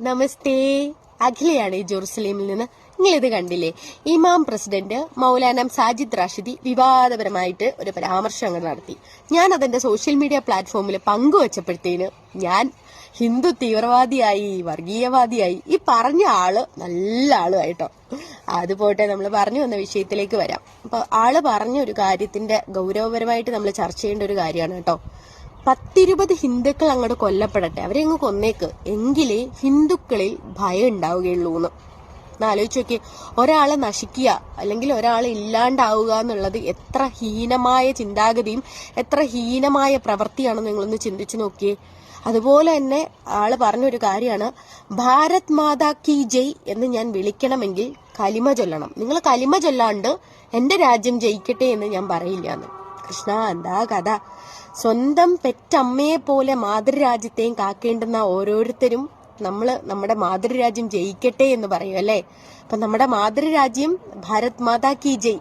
നമസ്തേ, അഖിലയാണ് ജെറുസലേമിൽ നിന്ന്. നിങ്ങളിത് കണ്ടില്ലേ? ഇമാം പ്രസിഡന്റ് മൗലാന സാജിദ് റാഷിദി വിവാദപരമായിട്ട് ഒരു പരാമർശം അങ്ങ് നടത്തി. ഞാൻ അതെന്റെ സോഷ്യൽ മീഡിയ പ്ലാറ്റ്ഫോമിൽ പങ്കുവച്ചപ്പോഴത്തേന് ഞാൻ ഹിന്ദു തീവ്രവാദിയായി, വർഗീയവാദിയായി. ഈ പറഞ്ഞ ആള് നല്ല ആളുമായിട്ടോ. അത് പോട്ടെ, നമ്മൾ പറഞ്ഞു വന്ന വിഷയത്തിലേക്ക് വരാം. അപ്പൊ ആള് പറഞ്ഞ ഒരു കാര്യത്തിന്റെ ഗൗരവപരമായിട്ട് നമ്മൾ ചർച്ച ചെയ്യേണ്ട ഒരു കാര്യമാണ് കേട്ടോ. 10-20 ഹിന്ദുക്കൾ അങ്ങോട്ട് കൊല്ലപ്പെടട്ടെ, അവരെ അങ്ങ് കൊന്നേക്ക്, എങ്കിലേ ഹിന്ദുക്കളിൽ ഭയം ഉണ്ടാവുകയുള്ളൂ എന്ന്. ആലോചിച്ച് നോക്കി, ഒരാളെ നശിക്കുക അല്ലെങ്കിൽ ഒരാളെ ഇല്ലാണ്ടാവുക എന്നുള്ളത് എത്ര ഹീനമായ ചിന്താഗതിയും എത്ര ഹീനമായ പ്രവൃത്തിയാണെന്ന് നിങ്ങളൊന്ന് ചിന്തിച്ചു നോക്കിയേ. അതുപോലെ തന്നെ ആള് പറഞ്ഞൊരു കാര്യമാണ്, ഭാരത് മാതാ കി ജയ് എന്ന് ഞാൻ വിളിക്കണമെങ്കിൽ കലിമ ചൊല്ലണം. നിങ്ങൾ കലിമ ചൊല്ലാണ്ട് എന്റെ രാജ്യം ജയിക്കട്ടെ എന്ന് ഞാൻ പറയില്ല എന്ന്. കൃഷ്ണ, എന്താ കഥ? സ്വന്തം പെറ്റമ്മയെ പോലെ മാതൃരാജ്യത്തെയും കാക്കേണ്ടുന്ന ഓരോരുത്തരും നമ്മുടെ മാതൃരാജ്യം ജയിക്കട്ടെ എന്ന് പറയും അല്ലേ? അപ്പൊ നമ്മുടെ മാതൃരാജ്യം ഭാരത് മാതാ കി ജയ്,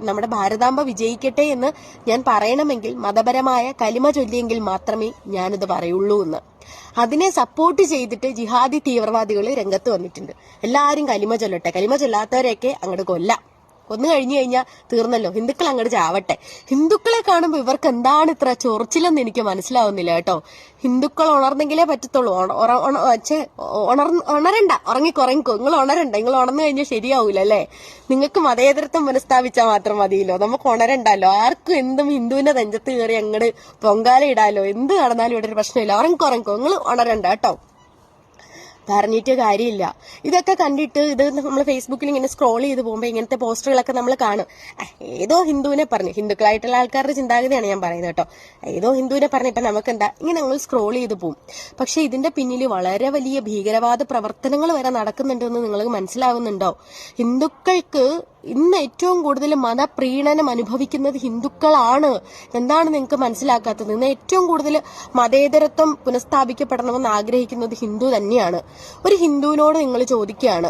നമ്മുടെ ഭാരതാംബ വിജയിക്കട്ടെ എന്ന് ഞാൻ പറയണമെങ്കിൽ മതപരമായ കലിമ ചൊല്ലിയെങ്കിൽ മാത്രമേ ഞാനിത് പറയുള്ളൂ എന്ന്. അതിനെ സപ്പോർട്ട് ചെയ്തിട്ട് ജിഹാദി തീവ്രവാദികൾ രംഗത്ത് വന്നിട്ടുണ്ട്. എല്ലാരും കലിമ ചൊല്ലട്ടെ, കലിമ ചൊല്ലാത്തവരെയൊക്കെ അങ്ങോട്ട് കൊല്ലാം. കൊന്നു കഴിഞ്ഞു കഴിഞ്ഞാൽ തീർന്നല്ലോ, ഹിന്ദുക്കൾ അങ്ങോട്ട് ചാവട്ടെ. ഹിന്ദുക്കളെ കാണുമ്പോൾ ഇവർക്ക് എന്താണ് ഇത്ര ചൊറിച്ചിലെന്ന് എനിക്ക് മനസ്സിലാവുന്നില്ല കേട്ടോ. ഹിന്ദുക്കൾ ഉണർന്നെങ്കിലേ പറ്റത്തുള്ളൂ. ഉണരണ്ട, ഉറങ്ങിക്കോ. നിങ്ങൾ ഉണരണ്ട, നിങ്ങൾ ഉണർന്നു കഴിഞ്ഞാൽ ശരിയാവൂല അല്ലേ? നിങ്ങൾക്ക് മതേതരത്വം പുനഃസ്ഥാപിച്ചാൽ മാത്രം മതിയല്ലോ, നമുക്ക് ഉണരണ്ടല്ലോ. ആർക്കും എന്തും ഹിന്ദുവിന്റെ നെഞ്ചത്ത് കയറി അങ്ങോട്ട് പൊങ്കാല ഇടാലോ. എന്ത് നടന്നാലും ഇവിടെ ഒരു പ്രശ്നമില്ല. ഉറങ്ങിക്കോ, നിങ്ങൾ ഉണരണ്ട കേട്ടോ. പറഞ്ഞിട്ട് കാര്യമില്ല. ഇതൊക്കെ കണ്ടിട്ട് ഇത് നമ്മൾ ഫേസ്ബുക്കിൽ ഇങ്ങനെ സ്ക്രോൾ ചെയ്ത് പോകുമ്പോൾ ഇങ്ങനത്തെ പോസ്റ്ററുകളൊക്കെ നമ്മൾ കാണും. ഏതോ ഹിന്ദുവിനെ പറഞ്ഞു, ഹിന്ദുക്കളായിട്ടുള്ള ആൾക്കാരുടെ ചിന്താഗതിയാണ് ഞാൻ പറയുന്നത് കേട്ടോ. ഏതോ ഹിന്ദുവിനെ പറഞ്ഞ ഇപ്പൊ നമുക്ക് എന്താ, ഇങ്ങനെ നമ്മൾ സ്ക്രോൾ ചെയ്ത് പോകും. പക്ഷെ ഇതിന്റെ പിന്നിൽ വളരെ വലിയ ഭീകരവാദ പ്രവർത്തനങ്ങൾ വരെ നടക്കുന്നുണ്ടെന്ന് നിങ്ങൾക്ക് മനസ്സിലാവുന്നുണ്ടോ? ഹിന്ദുക്കൾക്ക് ഇന്ന് ഏറ്റവും കൂടുതൽ മതപ്രീണനം അനുഭവിക്കുന്നത് ഹിന്ദുക്കളാണ്. എന്താണ് നിങ്ങൾക്ക് മനസ്സിലാക്കാത്തത്? ഇന്ന് ഏറ്റവും കൂടുതൽ മതേതരത്വം പുനഃസ്ഥാപിക്കപ്പെടണമെന്ന് ആഗ്രഹിക്കുന്നത് ഹിന്ദു തന്നെയാണ്. ഒരു ഹിന്ദുവിനോട് നിങ്ങൾ ചോദിക്കുകയാണ്,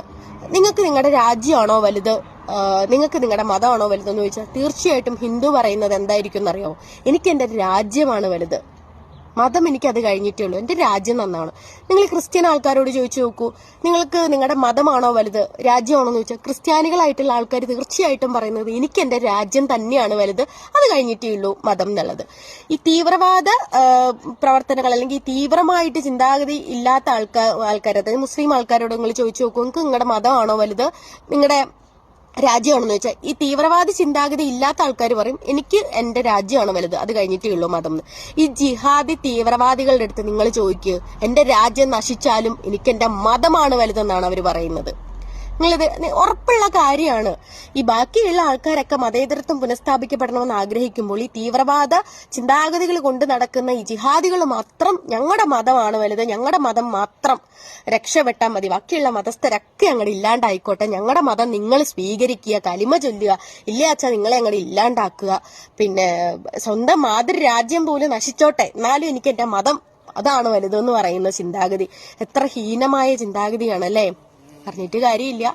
നിങ്ങൾക്ക് നിങ്ങളുടെ രാജ്യമാണോ വലുത്, നിങ്ങൾക്ക് നിങ്ങളുടെ മതമാണോ വലുതെന്ന് ചോദിച്ചാൽ തീർച്ചയായിട്ടും ഹിന്ദു പറയുന്നത് എന്തായിരിക്കും എന്നറിയോ? എനിക്ക് എന്റെ രാജ്യമാണ് വലുത്, മതം എനിക്ക് അത് കഴിഞ്ഞിട്ടേ ഉള്ളൂ, എന്റെ രാജ്യം നന്നാണ്. നിങ്ങൾ ക്രിസ്ത്യൻ ആൾക്കാരോട് ചോദിച്ചു നോക്കൂ, നിങ്ങൾക്ക് നിങ്ങളുടെ മതമാണോ വലുത്, രാജ്യമാണോ എന്ന് ചോദിച്ചാൽ ക്രിസ്ത്യാനികളായിട്ടുള്ള ആൾക്കാർ തീർച്ചയായിട്ടും പറയുന്നത് എനിക്ക് എന്റെ രാജ്യം തന്നെയാണ് വലുത്, അത് കഴിഞ്ഞിട്ടേ ഉള്ളൂ മതം എന്നുള്ളത്. ഈ തീവ്രവാദ പ്രവർത്തനങ്ങൾ അല്ലെങ്കിൽ തീവ്രമായിട്ട് ചിന്താഗതി ഇല്ലാത്ത ആൾക്കാർ അതായത് മുസ്ലിം ആൾക്കാരോട് നിങ്ങൾ ചോദിച്ചു നോക്കൂ, നിങ്ങൾക്ക് നിങ്ങളുടെ മതമാണോ വലുത്, നിങ്ങളുടെ രാജ്യമാണെന്ന് വെച്ചാൽ ഈ തീവ്രവാദി ചിന്താഗതി ഇല്ലാത്ത ആൾക്കാർ പറയും എനിക്ക് എന്റെ രാജ്യമാണ് വലുത്, അത് കഴിഞ്ഞിട്ടേ ഉള്ളൂ മതം. ഈ ജിഹാദി തീവ്രവാദികളുടെ അടുത്ത് നിങ്ങൾ ചോദിക്കുക, എന്റെ രാജ്യം നശിച്ചാലും എനിക്ക് എന്റെ മതമാണ് വലുതെന്നാണ് അവർ പറയുന്നത്. നിങ്ങളിത് ഉറപ്പുള്ള കാര്യമാണ്. ഈ ബാക്കിയുള്ള ആൾക്കാരൊക്കെ മതേതരത്വം പുനഃസ്ഥാപിക്കപ്പെടണമെന്ന് ആഗ്രഹിക്കുമ്പോൾ ഈ തീവ്രവാദ ചിന്താഗതികൾ കൊണ്ട് നടക്കുന്ന ഈ ജിഹാദികൾ മാത്രം ഞങ്ങളുടെ മതമാണ് വലുത്, ഞങ്ങളുടെ മതം മാത്രം രക്ഷപ്പെട്ടാൽ മതി, ബാക്കിയുള്ള മതസ്ഥരൊക്കെ അങ്ങോട്ട് ഇല്ലാണ്ടായിക്കോട്ടെ, ഞങ്ങളുടെ മതം നിങ്ങൾ സ്വീകരിക്കുക, കലിമ ചൊല്ലുക, ഇല്ലാച്ചാ നിങ്ങളെ അങ്ങോട്ട് ഇല്ലാണ്ടാക്കുക, പിന്നെ സ്വന്തം മാതൃരാജ്യം പോലും നശിച്ചോട്ടെ, എന്നാലും എനിക്ക് എന്റെ മതം അതാണ് വലുതെന്ന് പറയുന്ന ചിന്താഗതി എത്ര ഹീനമായ ചിന്താഗതിയാണല്ലേ? പറഞ്ഞിട്ട് കാര്യമില്ല.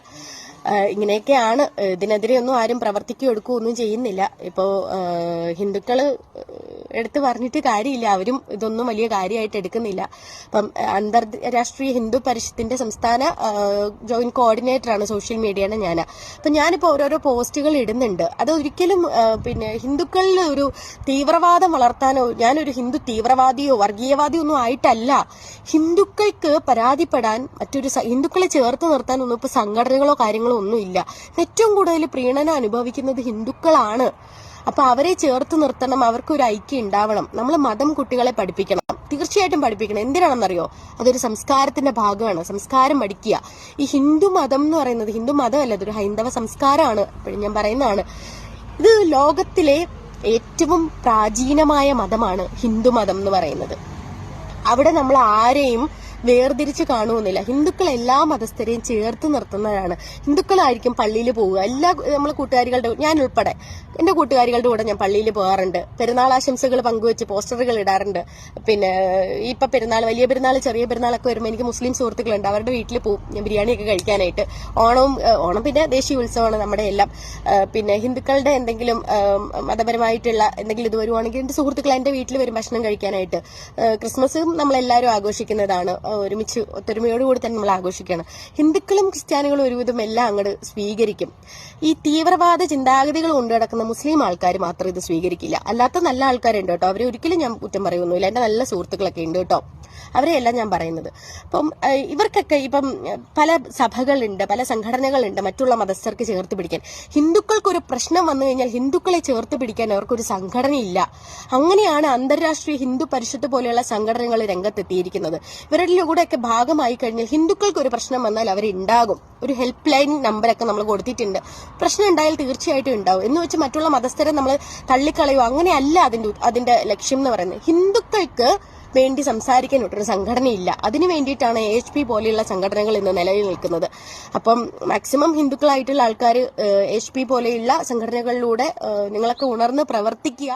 ഇങ്ങനെയൊക്കെയാണ്. ഇതിനെതിരെ ഒന്നും ആരും പ്രവർത്തിക്കുകയോ എടുക്കുകയോ ഒന്നും ചെയ്യുന്നില്ല. ഇപ്പോ ഹിന്ദുക്കള് എടുത്ത് പറഞ്ഞിട്ട് കാര്യമില്ല, അവരും ഇതൊന്നും വലിയ കാര്യമായിട്ട് എടുക്കുന്നില്ല. അപ്പം അന്തർരാഷ്ട്രീയ ഹിന്ദു പരിഷത്തിന്റെ സംസ്ഥാന ജോയിന്റ് കോർഡിനേറ്ററാണ് സോഷ്യൽ മീഡിയയാണ് ഞാൻ. അപ്പൊ ഞാനിപ്പോ ഓരോരോ പോസ്റ്റുകൾ ഇടുന്നുണ്ട്. അത് ഒരിക്കലും പിന്നെ ഹിന്ദുക്കളിൽ ഒരു തീവ്രവാദം വളർത്താനോ ഞാനൊരു ഹിന്ദു തീവ്രവാദിയോ വർഗീയവാദിയോ ഒന്നും ആയിട്ടല്ല. ഹിന്ദുക്കൾക്ക് പരാതിപ്പെടാൻ ഹിന്ദുക്കളെ ചേർത്ത് നിർത്താനൊന്നും ഇപ്പൊ സംഘടനകളോ കാര്യങ്ങളോ ഒന്നുമില്ല. ഏറ്റവും കൂടുതൽ പ്രീണനം അനുഭവിക്കുന്നത് ഹിന്ദുക്കളാണ്. അപ്പൊ അവരെ ചേർത്ത് നിർത്തണം, അവർക്കൊരു ഐക്യം ഉണ്ടാവണം. നമ്മൾ മതം കുട്ടികളെ പഠിപ്പിക്കണം, തീർച്ചയായിട്ടും പഠിപ്പിക്കണം. എന്തിനാണെന്നറിയോ? അതൊരു സംസ്കാരത്തിന്റെ ഭാഗമാണ്. സംസ്കാരം പഠിക്കുക. ഈ ഹിന്ദു മതം എന്ന് പറയുന്നത് ഹിന്ദു മതമല്ല, അതൊരു ഹൈന്ദവ സംസ്കാരമാണ്. എപ്പോഴും ഞാൻ പറയുന്നതാണ്, ഇത് ലോകത്തിലെ ഏറ്റവും പ്രാചീനമായ മതമാണ് ഹിന്ദു മതം എന്ന് പറയുന്നത്. അവിടെ നമ്മൾ ആരെയും വേർതിരിച്ച് കാണുമെന്നില്ല. ഹിന്ദുക്കൾ എല്ലാ മതസ്ഥരെയും ചേർത്ത് നിർത്തുന്നവരാണ്. ഹിന്ദുക്കളായിരിക്കും പള്ളിയിൽ പോവുക. നമ്മൾ കൂട്ടുകാരികളുടെ, ഞാൻ ഉൾപ്പെടെ എന്റെ കൂട്ടുകാരികളുടെ കൂടെ ഞാൻ പള്ളിയിൽ പോകാറുണ്ട്. പെരുന്നാൾ ആശംസകൾ പങ്കുവെച്ച് പോസ്റ്ററുകൾ ഇടാറുണ്ട്. പിന്നെ ഇപ്പൊ പെരുന്നാൾ, വലിയ പെരുന്നാൾ, ചെറിയ പെരുന്നാളൊക്കെ വരുമ്പോൾ എനിക്ക് മുസ്ലിം സുഹൃത്തുക്കളുണ്ട്, അവരുടെ വീട്ടിൽ പോകും ഞാൻ ബിരിയാണിയൊക്കെ കഴിക്കാനായിട്ട്. ഓണം പിന്നെ ദേശീയ ഉത്സവമാണ് നമ്മുടെ എല്ലാം. പിന്നെ ഹിന്ദുക്കളുടെ എന്തെങ്കിലും മതപരമായിട്ടുള്ള എന്തെങ്കിലും ഇത് വരുവാണെങ്കിൽ എന്റെ സുഹൃത്തുക്കൾ എന്റെ വീട്ടിൽ വരും ഭക്ഷണം കഴിക്കാനായിട്ട്. ക്രിസ്മസും നമ്മളെല്ലാവരും ആഘോഷിക്കുന്നതാണ്. ഒരുമിച്ച് ഒത്തൊരുമയോടുകൂടി തന്നെ നമ്മൾ ആഘോഷിക്കുകയാണ്. ഹിന്ദുക്കളും ക്രിസ്ത്യാനികളും ഒരുവിധം എല്ലാം അങ്ങോട്ട് സ്വീകരിക്കും. ഈ തീവ്രവാദ ചിന്താഗതികൾ കൊണ്ടു കിടക്കുന്ന മുസ്ലിം ആൾക്കാർ മാത്രം ഇത് സ്വീകരിക്കില്ല. അല്ലാത്ത നല്ല ആൾക്കാരുണ്ട് കേട്ടോ, അവരെ ഒരിക്കലും ഞാൻ കുറ്റം പറയുന്നില്ല. എന്റെ നല്ല സുഹൃത്തുക്കളൊക്കെ ഉണ്ട് കേട്ടോ, അവരെയല്ല ഞാൻ പറയുന്നത്. അപ്പം ഇവർക്കൊക്കെ ഇപ്പം പല സഭകളുണ്ട്, പല സംഘടനകളുണ്ട് മറ്റുള്ള മതസ്ഥർക്ക് ചേർത്ത് പിടിക്കാൻ. ഹിന്ദുക്കൾക്കൊരു പ്രശ്നം വന്നു കഴിഞ്ഞാൽ ഹിന്ദുക്കളെ ചേർത്ത് പിടിക്കാൻ അവർക്കൊരു സംഘടനയില്ല. അങ്ങനെയാണ് അന്തർരാഷ്ട്രീയ ഹിന്ദു പരിഷത്ത് പോലെയുള്ള സംഘടനകൾ രംഗത്തെത്തിയിരിക്കുന്നത്. ഇവരുടെ കൂടെയൊക്കെ ഭാഗമായി കഴിഞ്ഞാൽ ഹിന്ദുക്കൾക്ക് ഒരു പ്രശ്നം വന്നാൽ അവരുണ്ടാകും. ഒരു ഹെൽപ്പ് ലൈൻ നമ്പറൊക്കെ നമ്മൾ കൊടുത്തിട്ടുണ്ട്. പ്രശ്നം ഉണ്ടായാൽ തീർച്ചയായിട്ടും ഉണ്ടാവും എന്ന് വെച്ച് മറ്റുള്ള മതസ്ഥരെ നമ്മൾ തള്ളിക്കളയോ അങ്ങനെയല്ല അതിന്റെ ലക്ഷ്യം എന്ന് പറയുന്നത്. ഹിന്ദുക്കൾക്ക് വേണ്ടി സംസാരിക്കാനൊട്ടൊരു സംഘടനയില്ല. അതിനു വേണ്ടിയിട്ടാണ് AHP പോലെയുള്ള സംഘടനകൾ ഇന്ന് നിലവിൽ നിൽക്കുന്നത്. അപ്പം മാക്സിമം ഹിന്ദുക്കളായിട്ടുള്ള ആൾക്കാർ AHP പോലെയുള്ള സംഘടനകളിലൂടെ നിങ്ങളൊക്കെ ഉണർന്ന് പ്രവർത്തിക്കുക.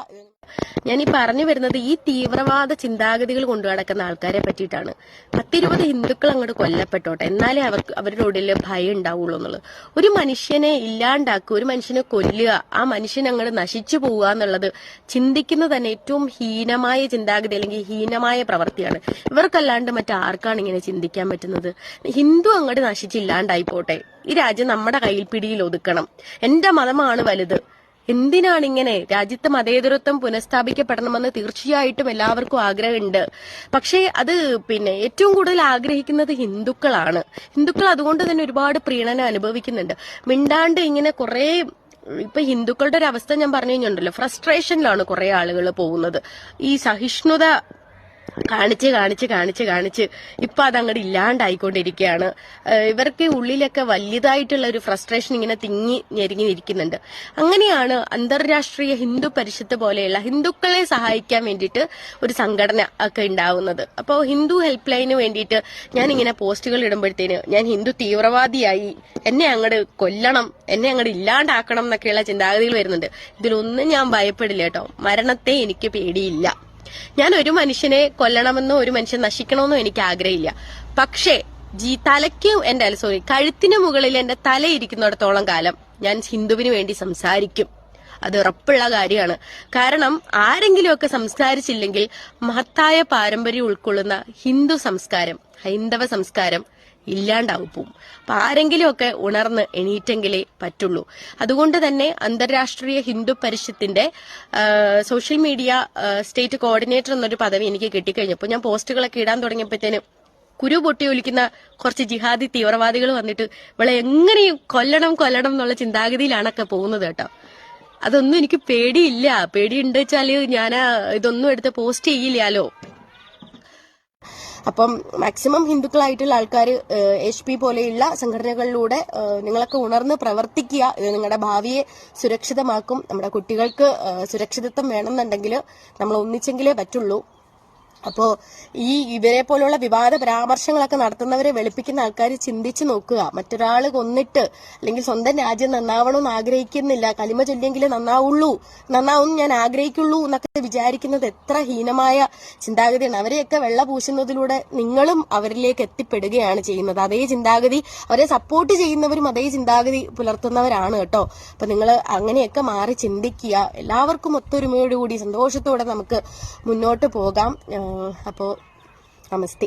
ഞാൻ ഈ പറഞ്ഞു വരുന്നത് ഈ തീവ്രവാദ ചിന്താഗതികൾ കൊണ്ടു നടക്കുന്ന ആൾക്കാരെ പറ്റിയിട്ടാണ്. 10-20 ഹിന്ദുക്കൾ അങ്ങോട്ട് കൊല്ലപ്പെട്ടോട്ടെ, എന്നാലേ അവരുടെ ഉള്ളിൽ ഭയം ഉണ്ടാവുള്ളൂ എന്നുള്ളത്. ഒരു മനുഷ്യനെ ഇല്ലാണ്ടാക്കുക, ഒരു മനുഷ്യനെ കൊല്ലുക, ആ മനുഷ്യൻ അങ്ങോട്ട് നശിച്ചു പോവുക എന്നുള്ളത് ചിന്തിക്കുന്നത് തന്നെ ഏറ്റവും ഹീനമായ ചിന്താഗതി അല്ലെങ്കിൽ ഹീനമായ പ്രവൃത്തിയാണ്. ഇവർക്കല്ലാണ്ട് മറ്റാർക്കാണ് ഇങ്ങനെ ചിന്തിക്കാൻ പറ്റുന്നത്? ഹിന്ദു അങ്ങോട്ട് നശിച്ചില്ലാണ്ടായി പോട്ടെ, ഈ രാജ്യം നമ്മുടെ കയ്യിൽ പിടിയിൽ ഒതുക്കണം, എന്റെ മതമാണ് വലുത്. എന്തിനാണ് ഇങ്ങനെ? രാജ്യത്ത് മതേതരത്വം പുനഃസ്ഥാപിക്കപ്പെടണമെന്ന് തീർച്ചയായിട്ടും എല്ലാവർക്കും ആഗ്രഹമുണ്ട്. പക്ഷേ അത് ഏറ്റവും കൂടുതൽ ആഗ്രഹിക്കുന്നത് ഹിന്ദുക്കളാണ്. ഹിന്ദുക്കൾ അതുകൊണ്ട് തന്നെ ഒരുപാട് പ്രീണനം അനുഭവിക്കുന്നുണ്ട്. മിണ്ടാണ്ട് ഇങ്ങനെ കുറെ ഇപ്പൊ ഹിന്ദുക്കളുടെ ഒരു അവസ്ഥ ഞാൻ പറഞ്ഞു കഴിഞ്ഞുണ്ടല്ലോ, ഫ്രസ്ട്രേഷനിലാണ് കുറെ ആളുകൾ പോകുന്നത്. ഈ സഹിഷ്ണുത കാണിച്ച് ഇപ്പൊ അതങ്ങോട്ട് ഇല്ലാണ്ടായിക്കൊണ്ടിരിക്കുകയാണ്. ഇവർക്ക് ഉള്ളിലൊക്കെ വലിയതായിട്ടുള്ള ഒരു ഫ്രസ്ട്രേഷൻ ഇങ്ങനെ തിങ്ങി ഞെരുങ്ങിയിരിക്കുന്നുണ്ട്. അങ്ങനെയാണ് അന്തർരാഷ്ട്രീയ ഹിന്ദു പരിഷത്ത് പോലെയുള്ള ഹിന്ദുക്കളെ സഹായിക്കാൻ വേണ്ടിയിട്ട് ഒരു സംഘടന ഒക്കെ ഉണ്ടാവുന്നത്. അപ്പോൾ ഹിന്ദു ഹെൽപ്പ് ലൈന് വേണ്ടിയിട്ട് ഞാൻ ഇങ്ങനെ പോസ്റ്റുകൾ ഇടുമ്പോഴത്തേന് ഞാൻ ഹിന്ദു തീവ്രവാദിയായി, എന്നെ അങ്ങോട്ട് കൊല്ലണം, എന്നെ അങ്ങോട്ട് ഇല്ലാണ്ടാക്കണം എന്നൊക്കെയുള്ള ചിന്താഗതികൾ വരുന്നുണ്ട്. ഇതിലൊന്നും ഞാൻ ഭയപ്പെടില്ല കേട്ടോ. മരണത്തെ എനിക്ക് പേടിയില്ല. ഞാൻ ഒരു മനുഷ്യനെ കൊല്ലണമെന്നോ ഒരു മനുഷ്യൻ നശിക്കണമെന്നോ എനിക്ക് ആഗ്രഹമില്ല. പക്ഷേ കഴുത്തിന് മുകളിൽ എന്റെ തല ഇരിക്കുന്നിടത്തോളം കാലം ഞാൻ ഹിന്ദുവിന് വേണ്ടി സംസാരിക്കും. അത് ഉറപ്പുള്ള കാര്യമാണ്. കാരണം ആരെങ്കിലുമൊക്കെ സംസ്കാരിച്ചില്ലെങ്കിൽ മഹത്തായ പാരമ്പര്യം ഉൾക്കൊള്ളുന്ന ഹിന്ദു സംസ്കാരം, ഹൈന്ദവ സംസ്കാരം ഇല്ലാണ്ടാവും പോവും. അപ്പൊ ആരെങ്കിലും ഒക്കെ ഉണർന്ന് എണീറ്റെങ്കിലേ പറ്റുള്ളൂ. അതുകൊണ്ട് തന്നെ അന്തർരാഷ്ട്രീയ ഹിന്ദു പരിഷത്തിന്റെ സോഷ്യൽ മീഡിയ സ്റ്റേറ്റ് കോർഡിനേറ്റർ എന്നൊരു പദവി എനിക്ക് കിട്ടിക്കഴിഞ്ഞപ്പോൾ ഞാൻ പോസ്റ്റുകളൊക്കെ ഇടാൻ തുടങ്ങിയപ്പോഴത്തേന് കുരു പൊട്ടി ഒലിക്കുന്ന കുറച്ച് ജിഹാദി തീവ്രവാദികൾ വന്നിട്ട് ഇവളെ എങ്ങനെയും കൊല്ലണം എന്നുള്ള ചിന്താഗതിയിലാണൊക്കെ പോകുന്നത് കേട്ടോ. അതൊന്നും എനിക്ക് പേടിയില്ല. പേടിയുണ്ട് വെച്ചാല് ഞാൻ ഇതൊന്നും എടുത്ത് പോസ്റ്റ് ചെയ്യില്ലാലോ. അപ്പം മാക്സിമം ഹിന്ദുക്കളായിട്ടുള്ള ആൾക്കാർ AHP പോലെയുള്ള സംഘടനകളിലൂടെ നിങ്ങളൊക്കെ ഉണർന്ന് പ്രവർത്തിക്കുക. ഇത് നിങ്ങളുടെ ഭാവിയെ സുരക്ഷിതമാക്കും. നമ്മുടെ കുട്ടികൾക്ക് സുരക്ഷിതത്വം വേണമെന്നുണ്ടെങ്കിൽ നമ്മൾ ഒന്നിച്ചെങ്കിലേ പറ്റുള്ളൂ. അപ്പോ ഇവരെ പോലുള്ള വിവാദ പരാമർശങ്ങളൊക്കെ നടത്തുന്നവരെ വെളുപ്പിക്കുന്ന ആൾക്കാർ ചിന്തിച്ചു നോക്കുക. മറ്റൊരാൾ കൊന്നിട്ട് അല്ലെങ്കിൽ സ്വന്തം രാജ്യം നന്നാവണമെന്ന് ആഗ്രഹിക്കുന്നില്ല, കലിമ ചൊല്ലിയെങ്കിലും നന്നാവും ഞാൻ ആഗ്രഹിക്കുള്ളൂ എന്നൊക്കെ വിചാരിക്കുന്നത് എത്ര ഹീനമായ ചിന്താഗതിയാണ്. അവരെയൊക്കെ വെള്ള പൂശുന്നതിലൂടെ നിങ്ങളും അവരിലേക്ക് എത്തിപ്പെടുകയാണ് ചെയ്യുന്നത്. അതേ ചിന്താഗതി, അവരെ സപ്പോർട്ട് ചെയ്യുന്നവരും അതേ ചിന്താഗതി പുലർത്തുന്നവരാണ് കേട്ടോ. അപ്പൊ നിങ്ങൾ അങ്ങനെയൊക്കെ മാറി ചിന്തിക്കുക. എല്ലാവർക്കും ഒത്തൊരുമയോടുകൂടി സന്തോഷത്തോടെ നമുക്ക് മുന്നോട്ട് പോകാം. അപ്പോൾ നമസ്തേ.